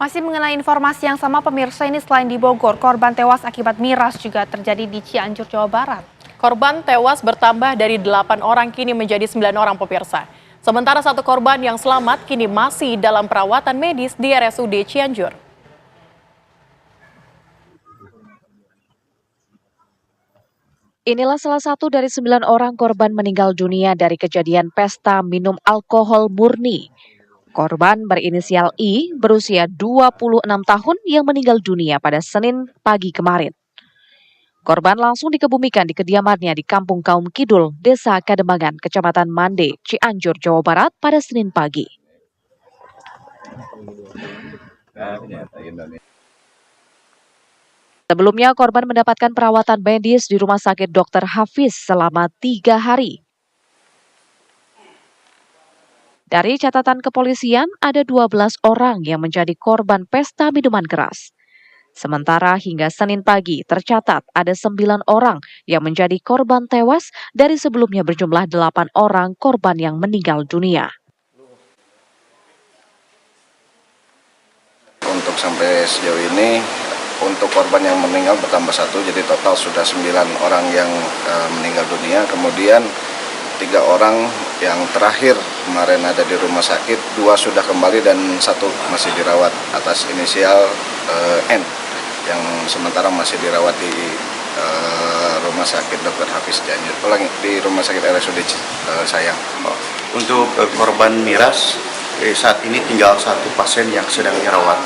Masih mengenai informasi yang sama pemirsa, ini selain di Bogor, korban tewas akibat miras juga terjadi di Cianjur, Jawa Barat. Korban tewas bertambah dari 8 orang kini menjadi 9 orang pemirsa. Sementara satu korban yang selamat kini masih dalam perawatan medis di RSUD Cianjur. Inilah salah satu dari 9 orang korban meninggal dunia dari kejadian pesta minum alkohol murni. Korban berinisial I berusia 26 tahun yang meninggal dunia pada Senin pagi kemarin. Korban langsung dikebumikan di kediamannya di Kampung Kaum Kidul, Desa Kademangan, Kecamatan Mande, Cianjur, Jawa Barat pada Senin pagi. Sebelumnya, korban mendapatkan perawatan medis di Rumah Sakit Dr. Hafiz selama 3 hari. Dari catatan kepolisian, ada 12 orang yang menjadi korban pesta minuman keras. Sementara hingga Senin pagi tercatat ada 9 orang yang menjadi korban tewas dari sebelumnya berjumlah 8 orang korban yang meninggal dunia. Untuk sampai sejauh ini, untuk korban yang meninggal bertambah 1, jadi total sudah 9 orang yang meninggal dunia. Kemudian 3 orang yang terakhir kemarin ada di rumah sakit, 2 sudah kembali dan 1 masih dirawat atas inisial N, yang sementara masih dirawat di rumah sakit Dr. Hafiz Cianjur, di rumah sakit RSUD Sayang. Untuk korban miras, saat ini tinggal 1 pasien yang sedang dirawat.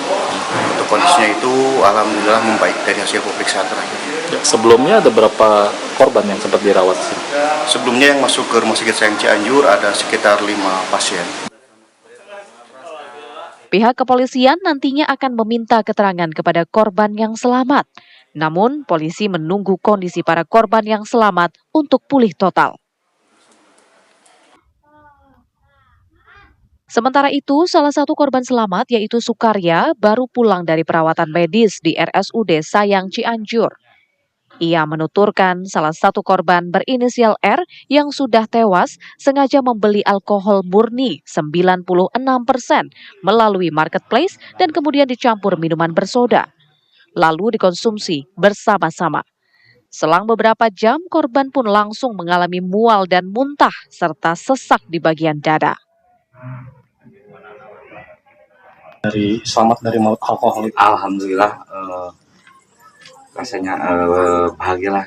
Untuk kondisinya itu alhamdulillah membaik dari hasil pemeriksaan terakhir. Sebelumnya ada berapa korban yang sempat dirawat? Sebelumnya yang masuk ke rumah sakit Sayang Cianjur ada sekitar 5 pasien. Pihak kepolisian nantinya akan meminta keterangan kepada korban yang selamat. Namun, polisi menunggu kondisi para korban yang selamat untuk pulih total. Sementara itu, salah satu korban selamat yaitu Sukarya baru pulang dari perawatan medis di RSUD Sayang Cianjur. Ia menuturkan salah satu korban berinisial R yang sudah tewas sengaja membeli alkohol murni 96% melalui marketplace dan kemudian dicampur minuman bersoda. Lalu dikonsumsi bersama-sama. Selang beberapa jam, korban pun langsung mengalami mual dan muntah serta sesak di bagian dada. Selamat dari maut alkohol. Alhamdulillah, rasanya bahagialah.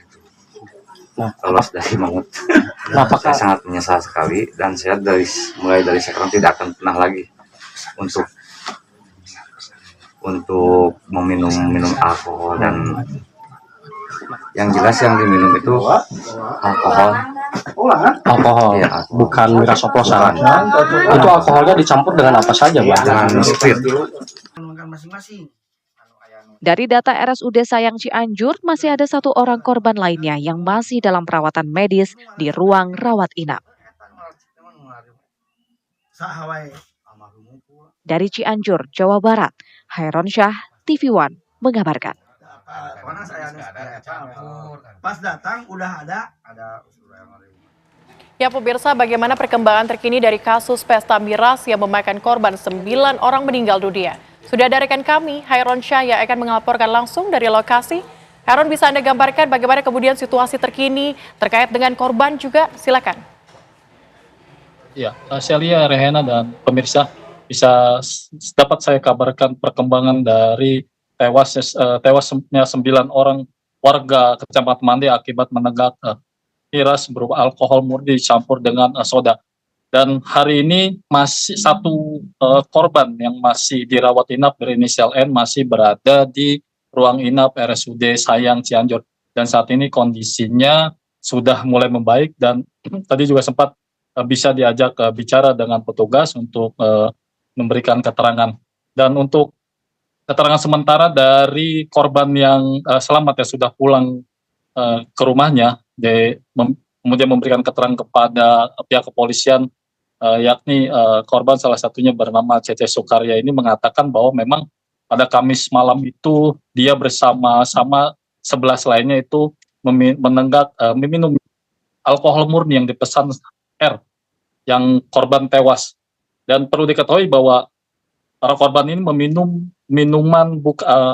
Lolos dari maut. Saya sangat menyesal sekali dan saya mulai dari sekarang tidak akan pernah lagi untuk minum alkohol, dan yang jelas yang diminum itu alkohol. Ya, bukan miras oplosan. Itu alkoholnya dicampur dengan apa saja, Bang? Dengan spirit. Dari data RSUD Sayang Cianjur, masih ada 1 orang korban lainnya yang masih dalam perawatan medis di ruang rawat inap. Dari Cianjur, Jawa Barat, Hairon Syah, TV One mengabarkan. Pas datang udah ada. Ya pemirsa, bagaimana perkembangan terkini dari kasus pesta miras yang memakan korban 9 orang meninggal dunia? Sudah ada rekan kami, Hairon Syah, yang akan melaporkan langsung dari lokasi. Hairon, bisa Anda gambarkan bagaimana kemudian situasi terkini terkait dengan korban juga? Silakan. Ya, Celia, Rehena, dan pemirsa, bisa dapat saya kabarkan perkembangan dari tewasnya 9 orang warga Kecamatan Mande akibat menenggak miras berupa alkohol murni dicampur dengan soda. Dan hari ini masih 1 korban yang masih dirawat inap berinisial N masih berada di ruang inap RSUD Sayang Cianjur. Dan saat ini kondisinya sudah mulai membaik dan tadi juga sempat bisa diajak bicara dengan petugas untuk memberikan keterangan. Dan untuk keterangan sementara dari korban yang selamat yang sudah pulang ke rumahnya, kemudian memberikan keterangan kepada pihak kepolisian, yakni korban salah satunya bernama CC Sukarya ini mengatakan bahwa memang pada Kamis malam itu dia bersama-sama 11 lainnya itu meminum alkohol murni yang dipesan R yang korban tewas. Dan perlu diketahui bahwa para korban ini meminum minuman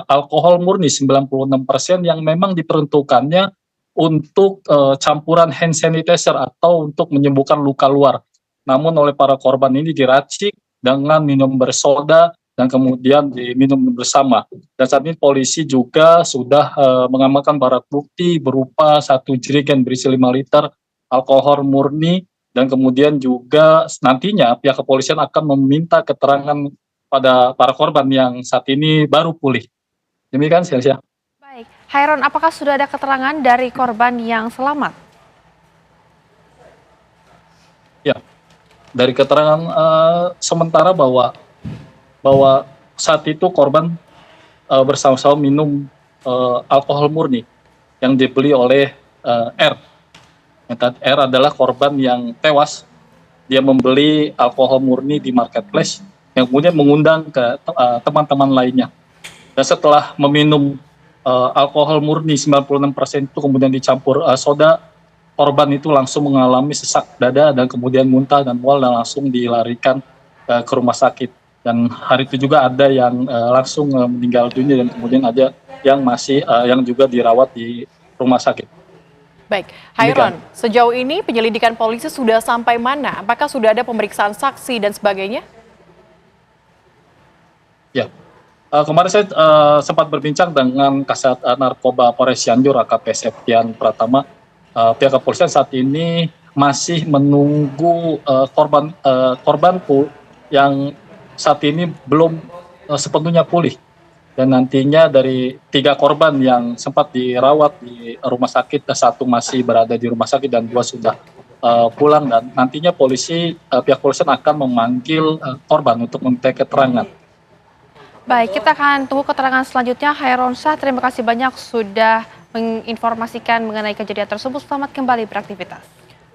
alkohol murni 96% yang memang diperuntukannya untuk campuran hand sanitizer atau untuk menyembuhkan luka luar. Namun oleh para korban ini diracik dengan minum bersoda dan kemudian diminum bersama. Dan saat ini polisi juga sudah mengamankan barang bukti berupa 1 jerigen berisi 5 liter alkohol murni, dan kemudian juga nantinya pihak kepolisian akan meminta keterangan pada para korban yang saat ini baru pulih. Demikian, Selsia. Baik, Hairon, apakah sudah ada keterangan dari korban yang selamat? Ya, dari keterangan sementara bahwa saat itu korban bersama-sama minum alkohol murni yang dibeli oleh R. R adalah korban yang tewas. Dia membeli alkohol murni di marketplace yang kemudian mengundang ke teman-teman lainnya. Dan setelah meminum alkohol murni 96% itu kemudian dicampur soda, korban itu langsung mengalami sesak dada dan kemudian muntah dan mual dan langsung dilarikan ke rumah sakit. Dan hari itu juga ada yang langsung meninggal dunia dan kemudian ada yang masih yang juga dirawat di rumah sakit. Baik, Hairon, sejauh ini penyelidikan polisi sudah sampai mana? Apakah sudah ada pemeriksaan saksi dan sebagainya? Ya, kemarin saya sempat berbincang dengan Kasat Narkoba Polres Cianjur AKP Septian Pratama. Pihak kepolisian saat ini masih menunggu korban yang saat ini belum sepenuhnya pulih. Dan nantinya dari 3 korban yang sempat dirawat di rumah sakit, 1 masih berada di rumah sakit dan 2 sudah pulang. Dan nantinya pihak kepolisian akan memanggil korban untuk meminta keterangan. Baik, kita akan tunggu keterangan selanjutnya. Hairon Syah, terima kasih banyak sudah menginformasikan mengenai kejadian tersebut. Selamat kembali beraktivitas.